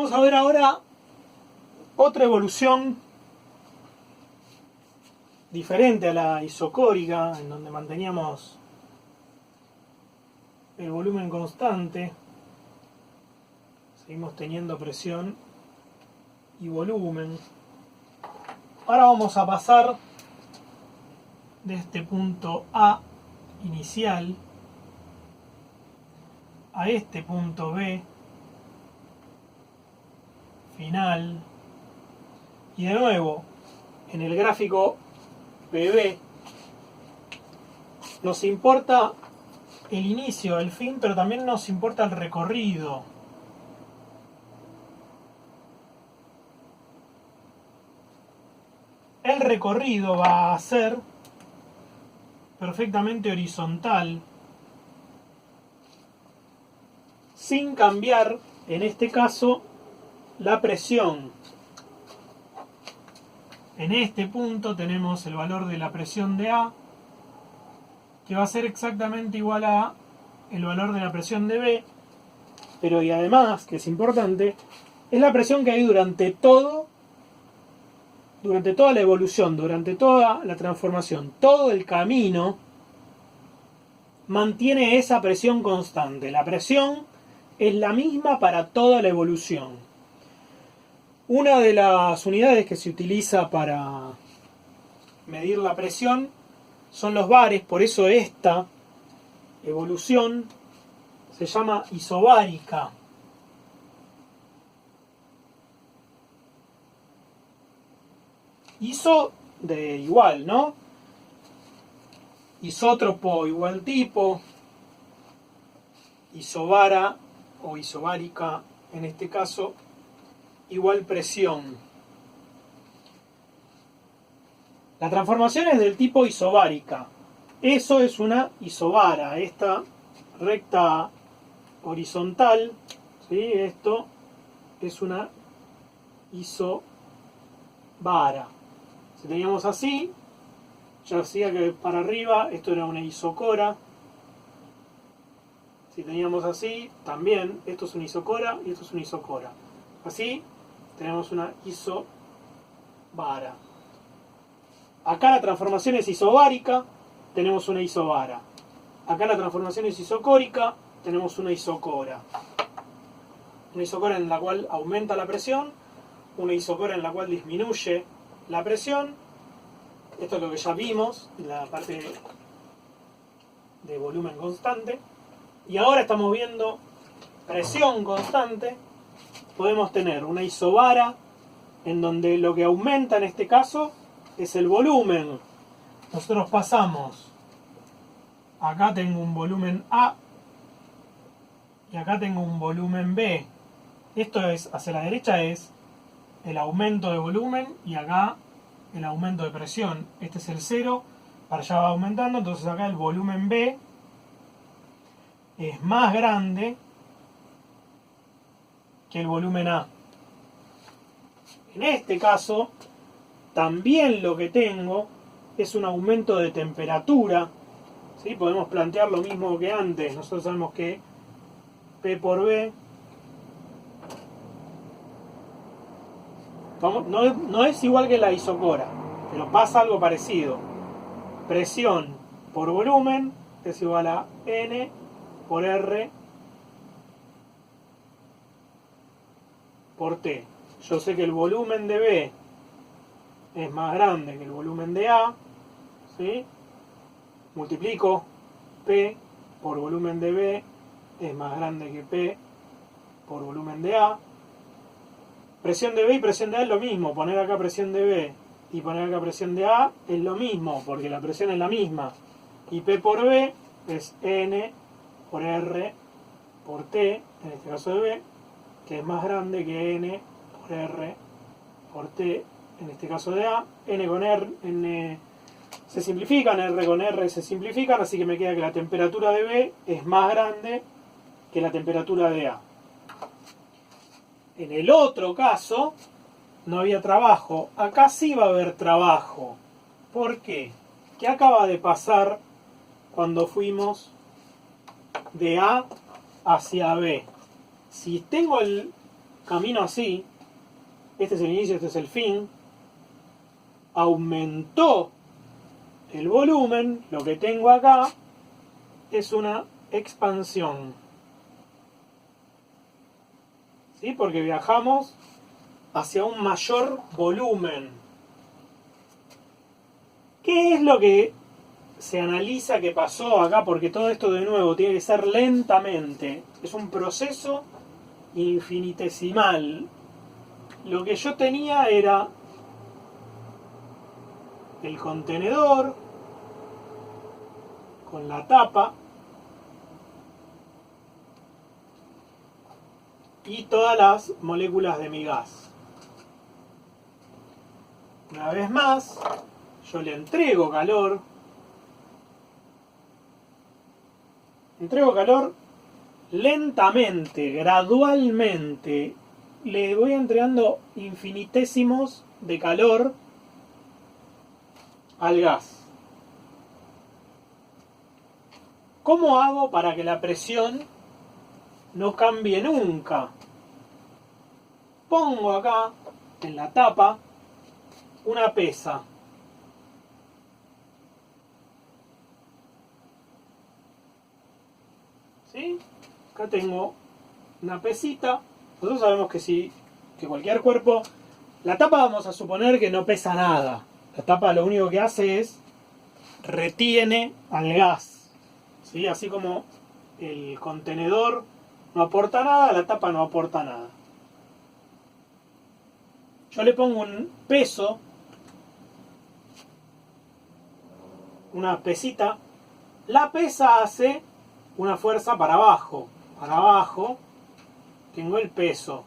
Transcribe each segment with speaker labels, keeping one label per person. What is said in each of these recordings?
Speaker 1: Vamos a ver ahora otra evolución diferente a la isocórica, en donde manteníamos el volumen constante. Seguimos teniendo presión y volumen. Ahora vamos a pasar de este punto A inicial a este punto B final, y de nuevo en el gráfico PB nos importa el inicio, el fin, pero también nos importa el recorrido. El recorrido va a ser perfectamente horizontal, sin cambiar, en este caso, la presión. En este punto tenemos el valor de la presión de A, que va a ser exactamente igual a el valor de la presión de B, pero y además, que es importante, es la presión que hay durante toda la evolución, durante toda la transformación, todo el camino mantiene esa presión constante. La presión es la misma para toda la evolución. Una de las unidades que se utiliza para medir la presión son los bares, por eso esta evolución se llama isobárica. Iso de igual, ¿no? Isótropo igual tipo, isobara o isobárica en este caso igual presión. La transformación es del tipo isobárica. Eso es una isobara, esta recta horizontal, ¿sí? Esto es una isobara. Si teníamos así, ya decía que para arriba esto era una isocora. Si teníamos así, también esto es una isocora y esto es una isocora. Así tenemos una isobara. Acá la transformación es isobárica, tenemos una isobara. Acá la transformación es isocórica, tenemos una isocora. Una isocora en la cual aumenta la presión, una isocora en la cual disminuye la presión. Esto es lo que ya vimos en la parte de volumen constante. Y ahora estamos viendo presión constante. Podemos tener una isobara en donde lo que aumenta en este caso es el volumen. Nosotros pasamos, acá tengo un volumen A y acá tengo un volumen B. Esto es, hacia la derecha es el aumento de volumen y acá el aumento de presión. Este es el 0, para allá va aumentando, entonces acá el volumen B es más grande que el volumen A. En este caso, también lo que tengo es un aumento de temperatura. ¿Sí? Podemos plantear lo mismo que antes. Nosotros sabemos que P por B no es igual que la isocora, pero pasa algo parecido. Presión por volumen es igual a N por R por T. Yo sé que el volumen de B es más grande que el volumen de A, ¿sí? Multiplico P por volumen de B es más grande que P por volumen de A. Presión de B y presión de A es lo mismo. Poner acá presión de B y poner acá presión de A es lo mismo, porque la presión es la misma. Y P por B es N por R por T, en este caso de B, que es más grande que N por R por T, en este caso de A. N con R, N se simplifican, R con R se simplifican, así que me queda que la temperatura de B es más grande que la temperatura de A. En el otro caso no había trabajo, acá sí va a haber trabajo. ¿Por qué? ¿Qué acaba de pasar cuando fuimos de A hacia B? Si camino así, este es el inicio, este es el fin, aumentó el volumen, lo que tengo acá es una expansión. ¿Sí? Porque viajamos hacia un mayor volumen. ¿Qué es lo que se analiza que pasó acá? Porque todo esto de nuevo tiene que ser lentamente. Es un proceso infinitesimal. Lo que yo tenía era el contenedor con la tapa y todas las moléculas de mi gas. Una vez más, yo le entrego calor lentamente, gradualmente. Le voy entregando infinitésimos de calor al gas. ¿Cómo hago para que la presión no cambie nunca? Pongo acá, en la tapa, una pesa. ¿Sí? Acá tengo una pesita. Nosotros sabemos que cualquier cuerpo... La tapa vamos a suponer que no pesa nada. La tapa lo único que hace es retiene al gas. ¿Sí? Así como el contenedor no aporta nada, la tapa no aporta nada. Yo le pongo un peso, una pesita. La pesa hace una fuerza para abajo. Para abajo tengo el peso.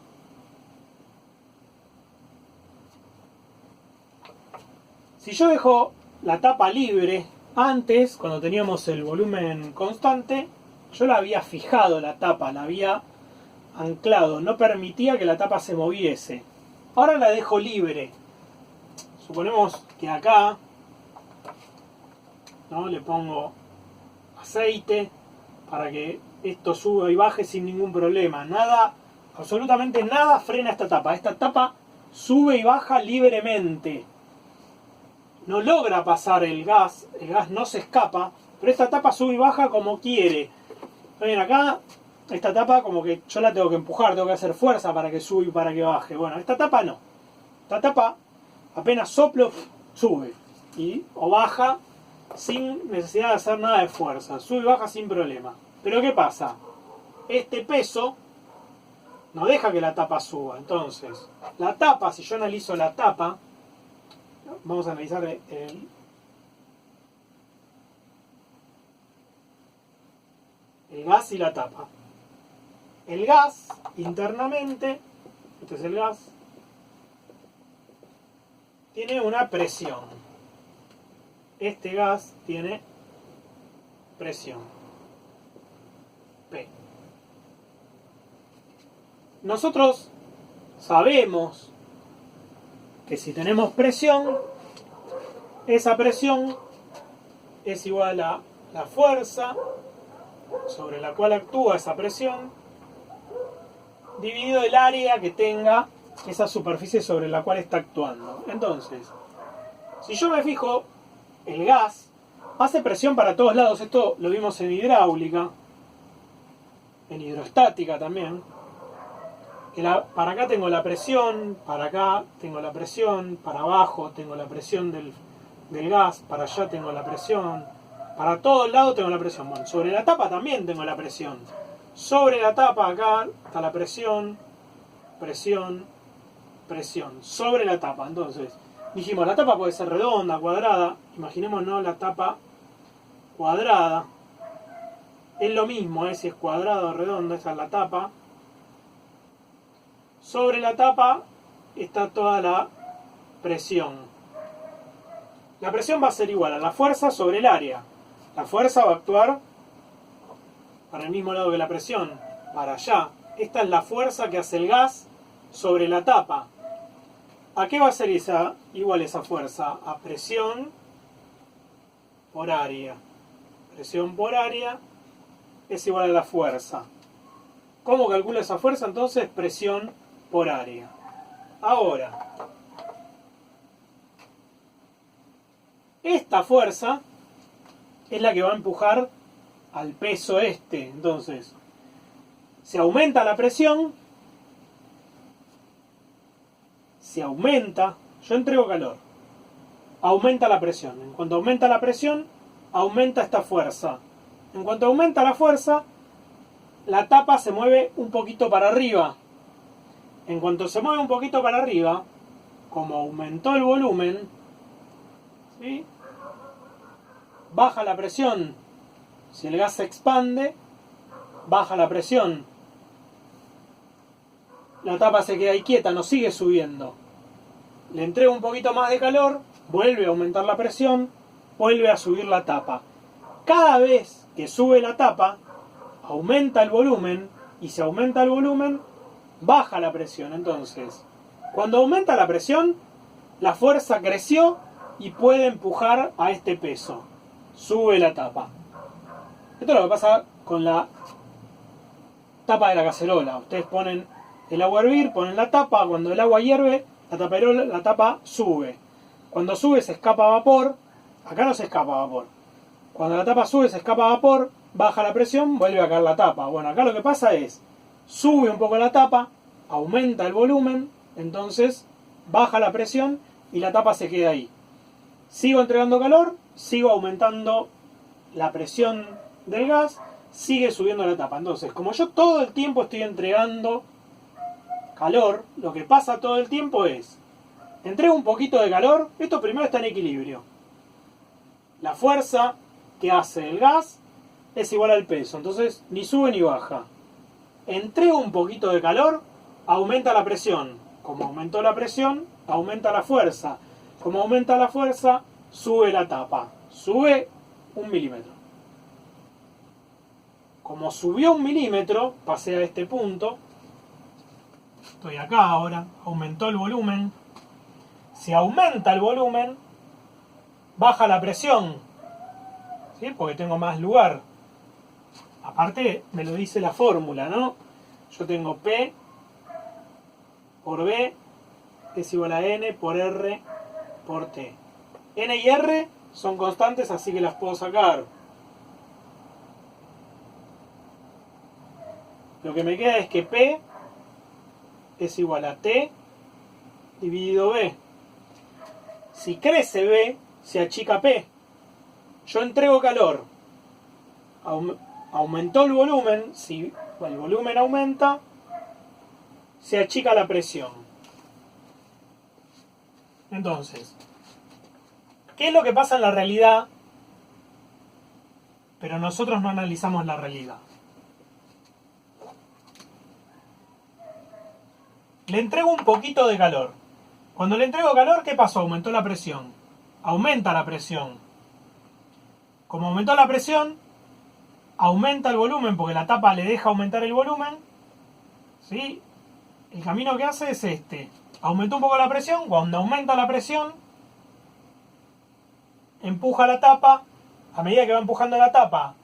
Speaker 1: Si yo dejo la tapa libre, antes, cuando teníamos el volumen constante, yo la había fijado la tapa, la había anclado, no permitía que la tapa se moviese. Ahora la dejo libre. Suponemos que acá, ¿no?, le pongo aceite para que esto suba y baje sin ningún problema. Nada, absolutamente nada frena esta tapa. Esta tapa sube y baja libremente. No logra pasar el gas no se escapa, pero esta tapa sube y baja como quiere. Ven acá, esta tapa como que yo la tengo que empujar, tengo que hacer fuerza para que suba y para que baje. Bueno, esta tapa no. Esta tapa apenas soplo, sube o baja sin necesidad de hacer nada de fuerza. Sube y baja sin problema. Pero ¿qué pasa? Este peso no deja que la tapa suba. Entonces, la tapa, si yo analizo la tapa, vamos a analizar el gas y la tapa. El gas, internamente, este es el gas, tiene una presión. Este gas tiene presión. P. Nosotros sabemos que si tenemos presión, esa presión es igual a la fuerza sobre la cual actúa esa presión dividido el área que tenga esa superficie sobre la cual está actuando. Entonces, si yo me fijo, el gas hace presión para todos lados. Esto lo vimos en hidráulica, en hidrostática también. Para acá tengo la presión, para acá tengo la presión, para abajo tengo la presión del gas, para allá tengo la presión, para todos lados tengo la presión. Bueno, sobre la tapa también tengo la presión. Sobre la tapa acá está la presión, presión, presión. Sobre la tapa. Entonces, dijimos, la tapa puede ser redonda, cuadrada. Imaginémonos la tapa cuadrada. Es lo mismo, si es cuadrada o redonda, esa es la tapa. Sobre la tapa está toda la presión. La presión va a ser igual a la fuerza sobre el área. La fuerza va a actuar para el mismo lado que la presión, para allá. Esta es la fuerza que hace el gas sobre la tapa. ¿A qué va a ser igual esa fuerza? A presión por área. Presión por área es igual a la fuerza. ¿Cómo calculo esa fuerza? Entonces, presión por área. Ahora, esta fuerza es la que va a empujar al peso este. Entonces, se aumenta la presión, se aumenta, yo entrego calor, aumenta la presión. En cuanto aumenta la presión, aumenta esta fuerza. En cuanto aumenta la fuerza, la tapa se mueve un poquito para arriba. En cuanto se mueve un poquito para arriba, como aumentó el volumen, ¿sí?, baja la presión. Si el gas se expande, baja la presión. La tapa se queda ahí quieta, no sigue subiendo. Le entrego un poquito más de calor, vuelve a aumentar la presión, vuelve a subir la tapa. Cada vez que sube la tapa, aumenta el volumen, y si aumenta el volumen, baja la presión. Entonces, cuando aumenta la presión, la fuerza creció y puede empujar a este peso. Sube la tapa. Esto es lo que pasa con la tapa de la cacerola. Ustedes ponen el agua a hervir, ponen la tapa, cuando el agua hierve, la tapa sube. Cuando sube se escapa vapor, acá no se escapa vapor. Cuando la tapa sube se escapa vapor, baja la presión, vuelve a caer la tapa. Bueno, acá lo que pasa es, sube un poco la tapa, aumenta el volumen, entonces baja la presión y la tapa se queda ahí. Sigo entregando calor, sigo aumentando la presión del gas, sigue subiendo la tapa. Entonces, como yo todo el tiempo estoy entregando calor, lo que pasa todo el tiempo es, entrego un poquito de calor, esto primero está en equilibrio. La fuerza que hace el gas es igual al peso, entonces ni sube ni baja. Entrego un poquito de calor, aumenta la presión. Como aumentó la presión, aumenta la fuerza. Como aumenta la fuerza, sube la tapa. Sube 1 milímetro. Como subió 1 milímetro, pasé a este punto. Estoy acá ahora, aumentó el volumen. Si aumenta el volumen, baja la presión, ¿sí?, porque tengo más lugar. Aparte, me lo dice la fórmula, ¿no? Yo tengo P por B es igual a N por R por T. N y R son constantes, así que las puedo sacar. Lo que me queda es que P es igual a T dividido B. Si crece B, se achica P. Yo entrego calor. Aumentó el volumen. Si el volumen aumenta, se achica la presión. Entonces, ¿qué es lo que pasa en la realidad? Pero nosotros no analizamos la realidad. Le entrego un poquito de calor. Cuando le entrego calor, ¿qué pasó? Aumentó la presión. Aumenta la presión. Como aumentó la presión, aumenta el volumen, porque la tapa le deja aumentar el volumen. ¿Sí? El camino que hace es este. Aumentó un poco la presión. Cuando aumenta la presión, empuja la tapa. A medida que va empujando la tapa,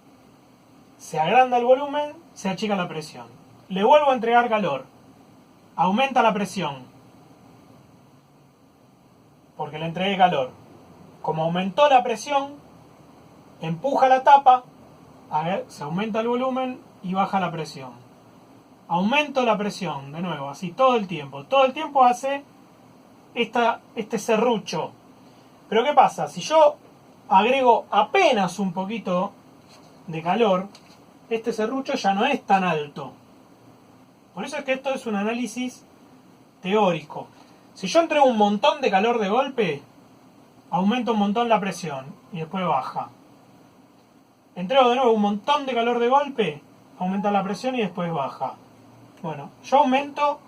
Speaker 1: se agranda el volumen, se achica la presión. Le vuelvo a entregar calor. Aumenta la presión, porque le entregué calor. Como aumentó la presión, empuja la tapa, se aumenta el volumen y baja la presión. Aumento la presión, de nuevo, así todo el tiempo. Todo el tiempo hace este serrucho. Pero ¿qué pasa? Si yo agrego apenas un poquito de calor, este serrucho ya no es tan alto. Por eso es que esto es un análisis teórico. Si yo entrego un montón de calor de golpe, aumenta un montón la presión y después baja. Entrego de nuevo un montón de calor de golpe, aumenta la presión y después baja. Bueno, yo aumento,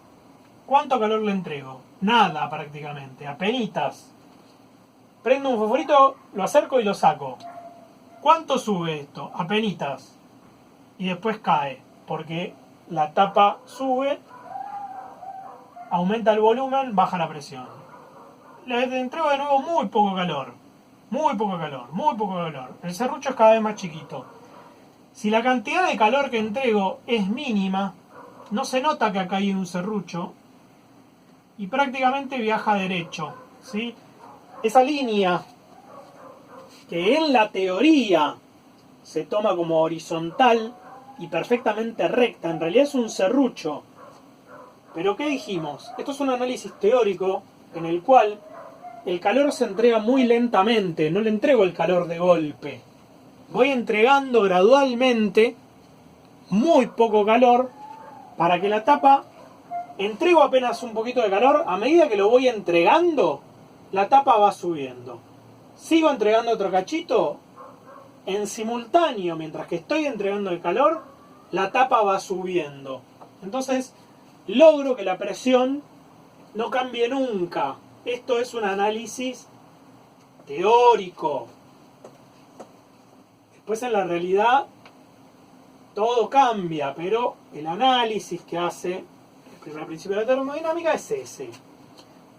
Speaker 1: ¿cuánto calor le entrego? Nada prácticamente, apenitas. Prendo un fosforito, lo acerco y lo saco. ¿Cuánto sube esto? Apenitas. Y después cae, porque la tapa sube, aumenta el volumen, baja la presión. Le entrego de nuevo muy poco calor. Muy poco calor, muy poco calor. El serrucho es cada vez más chiquito. Si la cantidad de calor que entrego es mínima, no se nota que acá hay un serrucho, y prácticamente viaja derecho, ¿sí? Esa línea que en la teoría se toma como horizontal y perfectamente recta, en realidad es un serrucho. Pero ¿qué dijimos? Esto es un análisis teórico en el cual el calor se entrega muy lentamente, no le entrego el calor de golpe. Voy entregando gradualmente muy poco calor para que la tapa, entrego apenas un poquito de calor, a medida que lo voy entregando, la tapa va subiendo. Sigo entregando otro cachito, en simultáneo, mientras que estoy entregando el calor, la tapa va subiendo. Entonces, logro que la presión no cambie nunca. Esto es un análisis teórico. Después en la realidad todo cambia, pero el análisis que hace el primer principio de la termodinámica es ese.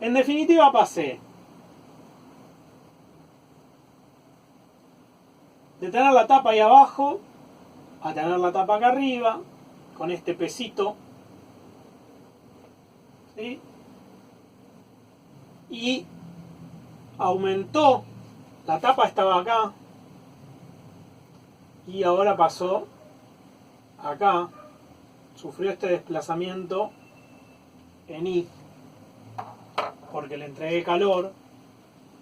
Speaker 1: En definitiva pasé de tener la tapa ahí abajo a tener la tapa acá arriba, con este pesito, ¿sí? Y aumentó, la tapa estaba acá y ahora pasó acá, sufrió este desplazamiento en I porque le entregué calor.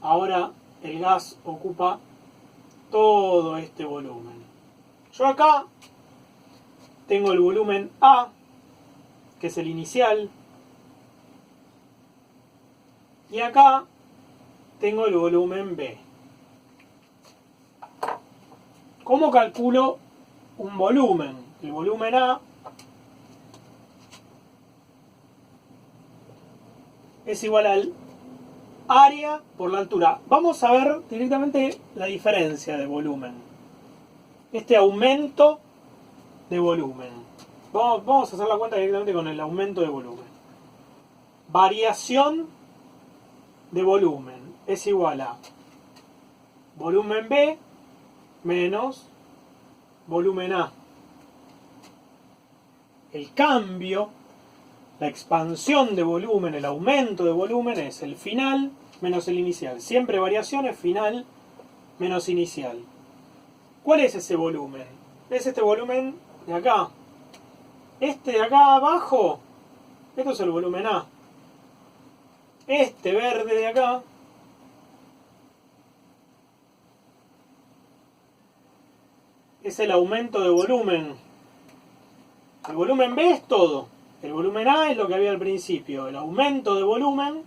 Speaker 1: Ahora el gas ocupa todo este volumen. Yo acá tengo el volumen A, que es el inicial, y acá tengo el volumen B. ¿Cómo calculo un volumen? El volumen A es igual al área por la altura. Vamos a ver directamente la diferencia de volumen. Este aumento de volumen. Vamos a hacer la cuenta directamente con el aumento de volumen. Variación de volumen es igual a volumen B menos volumen A. El cambio, la expansión de volumen, el aumento de volumen es el final menos el inicial. Siempre variación es final menos inicial. ¿Cuál es ese volumen? Es este volumen de acá. Este de acá abajo, esto es el volumen A. Este verde de acá es el aumento de volumen. El volumen B es todo. El volumen A es lo que había al principio. El aumento de volumen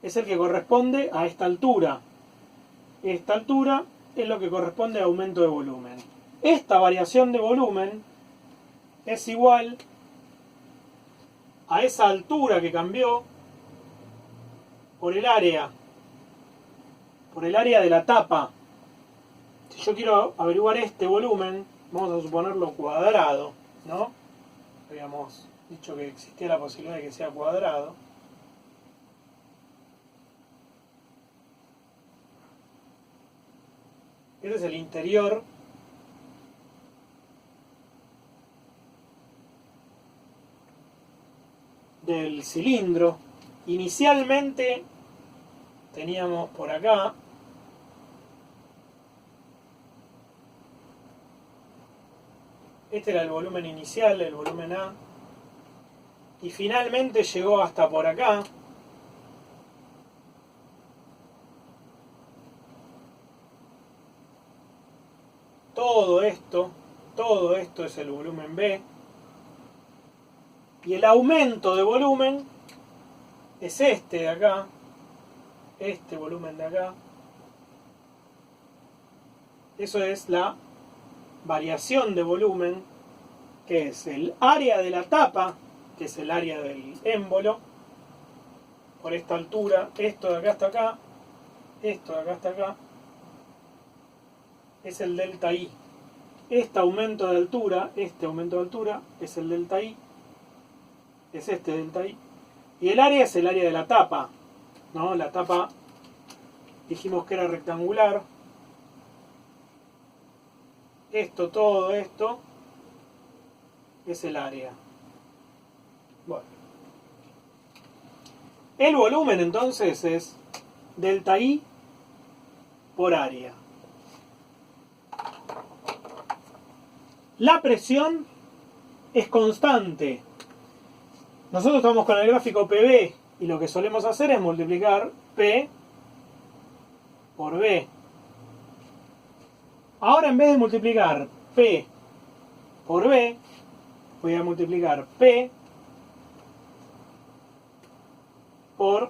Speaker 1: es el que corresponde a esta altura. Esta altura es lo que corresponde a aumento de volumen. Esta variación de volumen es igual a esa altura que cambió por el área de la tapa. Si yo quiero averiguar este volumen, vamos a suponerlo cuadrado, ¿no? Habíamos dicho que existía la posibilidad de que sea cuadrado. Este es el interior del cilindro. Inicialmente teníamos por acá este era el volumen inicial, el volumen A, y finalmente llegó hasta por acá. Todo esto es el volumen B. Y el aumento de volumen es este de acá, este volumen de acá. Eso es la variación de volumen, que es el área de la tapa, que es el área del émbolo, por esta altura, esto de acá hasta acá, esto de acá hasta acá, es el delta I. Este aumento de altura es el delta I, es este delta I. Y el área es el área de la tapa, ¿no? La tapa dijimos que era rectangular. Todo esto es el área. Bueno. El volumen entonces es delta I por área. La presión es constante. Nosotros estamos con el gráfico PV y lo que solemos hacer es multiplicar P por V. Ahora en vez de multiplicar P por V, voy a multiplicar P por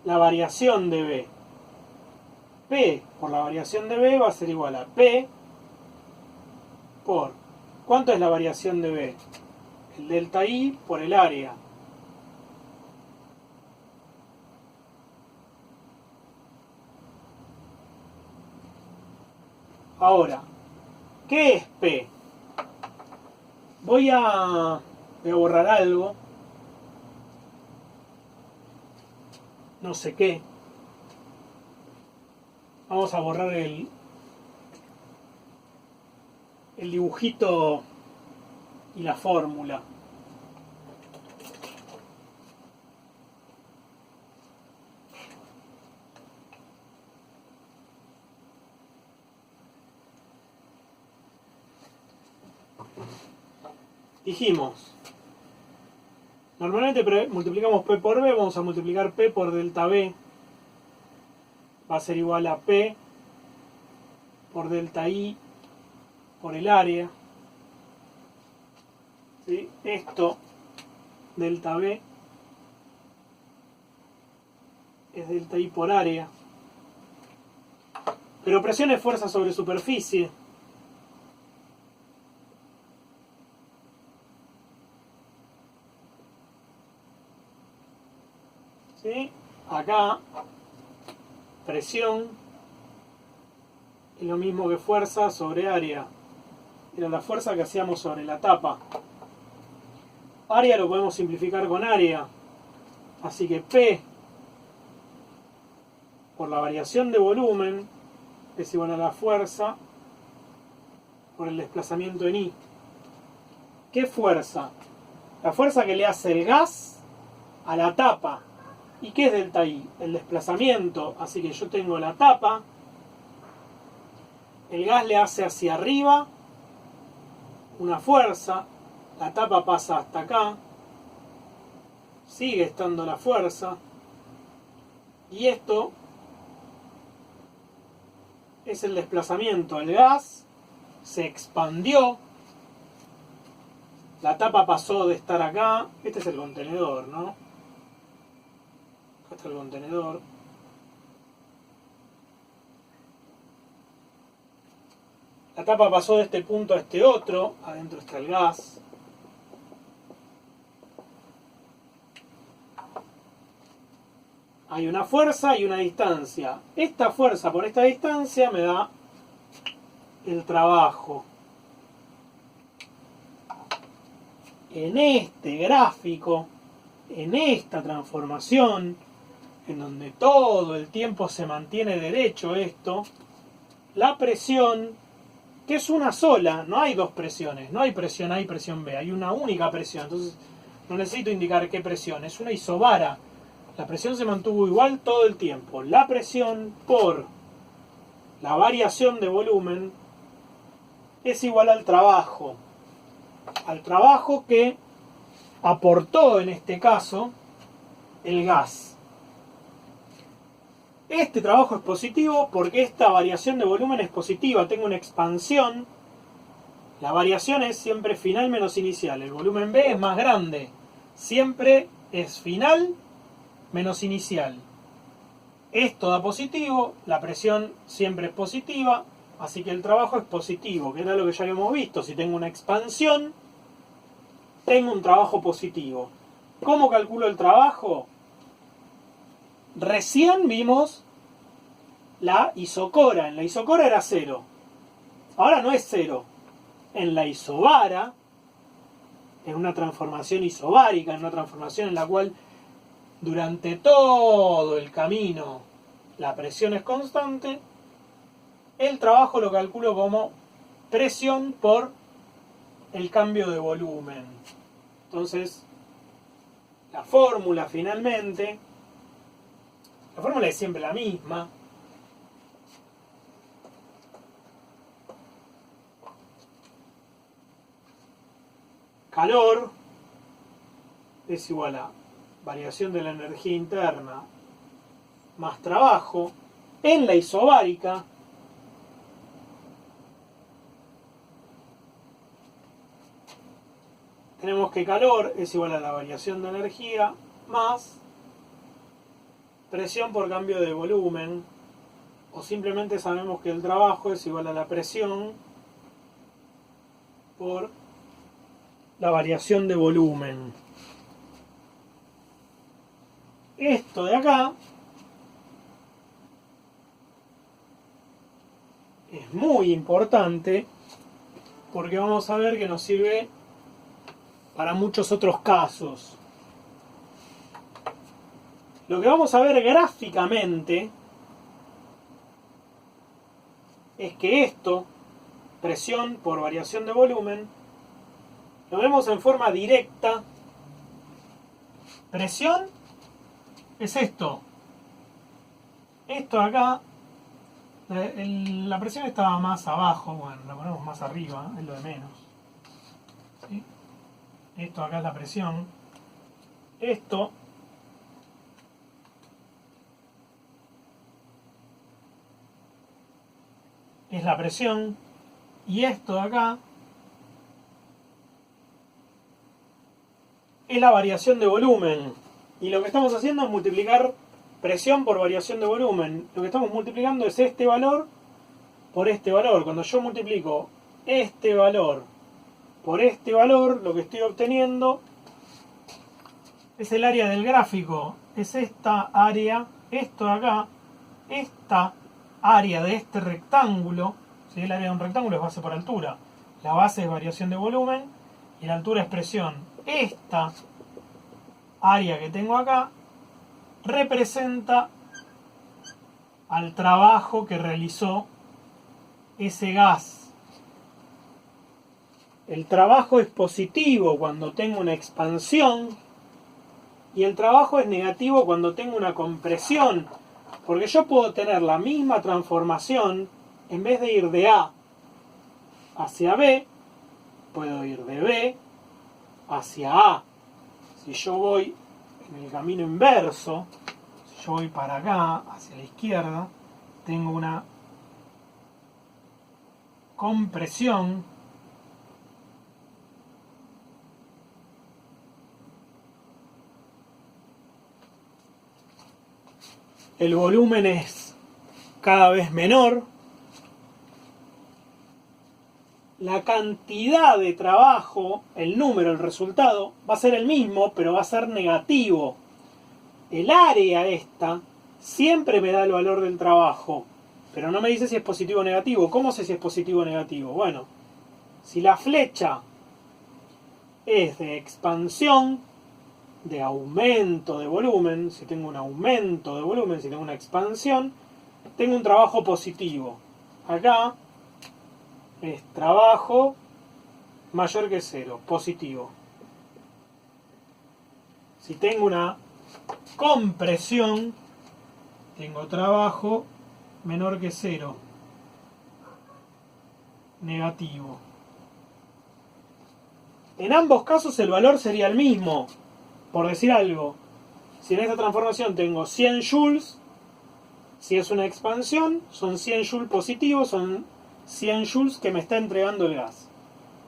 Speaker 1: la variación de V. P por la variación de V va a ser igual a P por... ¿Cuánto es la variación de V? El delta I por el área. Ahora, ¿qué es P? Voy a borrar algo. No sé qué. Vamos a borrar el dibujito y la fórmula. Dijimos, normalmente multiplicamos P por V, vamos a multiplicar P por delta V. Va a ser igual a P por delta I por el área. ¿Sí? Esto, delta V, es delta I por área. Pero presión es fuerza sobre superficie. ¿Sí? Acá, presión es lo mismo que fuerza sobre área. Era la fuerza que hacíamos sobre la tapa. Área lo podemos simplificar con área. Así que P por la variación de volumen es igual a la fuerza por el desplazamiento en I. ¿Qué fuerza? La fuerza que le hace el gas a la tapa. ¿Y qué es delta I? El desplazamiento. Así que yo tengo la tapa. El gas le hace hacia arriba una fuerza. La tapa pasa hasta acá. Sigue estando la fuerza. Y esto es el desplazamiento. El gas se expandió. La tapa pasó de estar acá. Este es el contenedor, ¿no? Acá está el contenedor. La tapa pasó de este punto a este otro. Adentro está el gas. Hay una fuerza y una distancia. Esta fuerza por esta distancia me da el trabajo. En este gráfico, en esta transformación, en donde todo el tiempo se mantiene derecho esto, la presión, que es una sola, no hay dos presiones, no hay presión A y presión B, hay una única presión, entonces no necesito indicar qué presión, es una isobara. La presión se mantuvo igual todo el tiempo. La presión por la variación de volumen es igual al trabajo. Al trabajo que aportó en este caso el gas. Este trabajo es positivo porque esta variación de volumen es positiva. Tengo una expansión. La variación es siempre final menos inicial. El volumen B es más grande. Siempre es final menos inicial. Esto da positivo, la presión siempre es positiva, así que el trabajo es positivo, que era lo que ya habíamos visto. Si tengo una expansión, tengo un trabajo positivo. ¿Cómo calculo el trabajo? Recién vimos la isocora. En la isocora era 0. Ahora no es 0. En la isobara, en una transformación isobárica, en una transformación en la cual durante todo el camino la presión es constante, el trabajo lo calculo como presión por el cambio de volumen. Entonces, La fórmula finalmente, la fórmula es siempre la misma. Calor es igual a variación de la energía interna más trabajo en la isobárica tenemos que calor es igual a la variación de energía más presión por cambio de volumen, o simplemente sabemos que el trabajo es igual a la presión por la variación de volumen. Esto de acá es muy importante porque vamos a ver que nos sirve para muchos otros casos. Lo que vamos a ver gráficamente es que esto, presión por variación de volumen, lo vemos en forma directa. Presión es esto. Esto acá, la presión estaba más abajo, bueno, la ponemos más arriba, es lo de menos. ¿Sí? Esto acá es la presión. Esto es la presión. Y esto de acá es la variación de volumen. Y lo que estamos haciendo es multiplicar presión por variación de volumen. Lo que estamos multiplicando es este valor por este valor. Cuando yo multiplico este valor por este valor, lo que estoy obteniendo es el área del gráfico. Es esta área, esto de acá, esta área de este rectángulo. ¿Sí? El área de un rectángulo es base por altura. La base es variación de volumen y la altura es presión. Esta área que tengo acá representa al trabajo que realizó ese gas. El trabajo es positivo cuando tengo una expansión y el trabajo es negativo cuando tengo una compresión, porque yo puedo tener la misma transformación, en vez de ir de A hacia B, puedo ir de B hacia A. Si yo voy en el camino inverso, si yo voy para acá, hacia la izquierda, tengo una compresión el volumen es cada vez menor, la cantidad de trabajo, el número, el resultado, va a ser el mismo, pero va a ser negativo. El área esta siempre me da el valor del trabajo, pero no me dice si es positivo o negativo. ¿Cómo sé si es positivo o negativo? Bueno, si la flecha es de expansión, de aumento de volumen, si tengo un aumento de volumen, si tengo una expansión, tengo un trabajo positivo. Acá es trabajo mayor que 0, positivo. Si tengo una compresión, tengo trabajo menor que 0, negativo. En ambos casos el valor sería el mismo. Por decir algo, si en esta transformación tengo 100 joules, si es una expansión, son 100 joules positivos, son 100 joules que me está entregando el gas.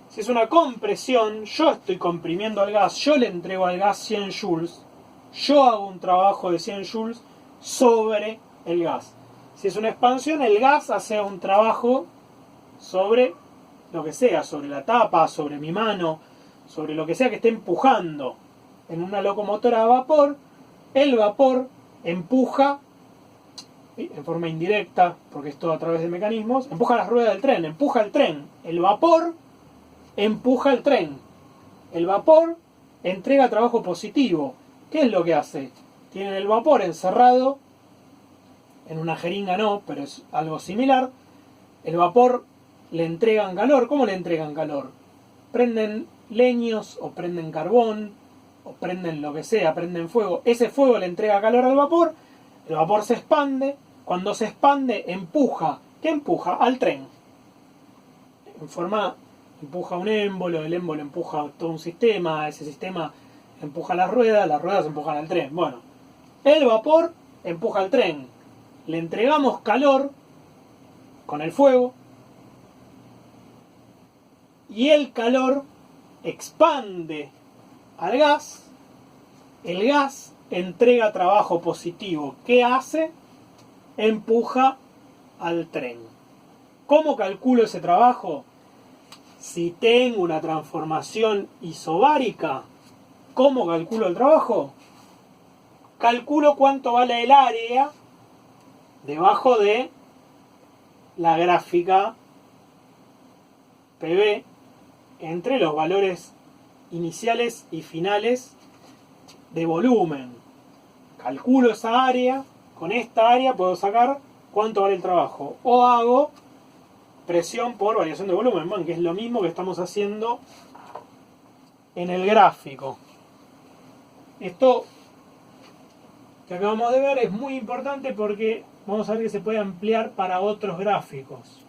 Speaker 1: Si es una compresión, yo estoy comprimiendo al gas, yo le entrego al gas 100 joules, yo hago un trabajo de 100 joules sobre el gas. Si es una expansión, el gas hace un trabajo sobre lo que sea, sobre la tapa, sobre mi mano, sobre lo que sea que esté empujando. En una locomotora a vapor, el vapor empuja, en forma indirecta, porque es todo a través de mecanismos, empuja las ruedas del tren, empuja el tren. El vapor empuja el tren. El vapor entrega trabajo positivo. ¿Qué es lo que hace? Tienen el vapor encerrado, en una jeringa no, pero es algo similar. El vapor le entregan calor. ¿Cómo le entregan calor? Prenden leños o prenden carbón, o prenden lo que sea, prenden fuego, ese fuego le entrega calor al vapor, el vapor se expande, cuando se expande empuja, ¿qué empuja? Al tren. En forma, empuja un émbolo, el émbolo empuja todo un sistema, ese sistema empuja las ruedas empujan al tren. Bueno, el vapor empuja al tren, le entregamos calor con el fuego y el calor expande al gas, el gas entrega trabajo positivo. ¿Qué hace? Empuja al tren. ¿Cómo calculo ese trabajo? Si tengo una transformación isobárica, ¿cómo calculo el trabajo? Calculo cuánto vale el área debajo de la gráfica PV entre los valores iniciales y finales de volumen. Calculo esa área, con esta área puedo sacar cuánto vale el trabajo. O hago presión por variación de volumen, que es lo mismo que estamos haciendo en el gráfico. Esto que acabamos de ver es muy importante porque vamos a ver que se puede ampliar para otros gráficos.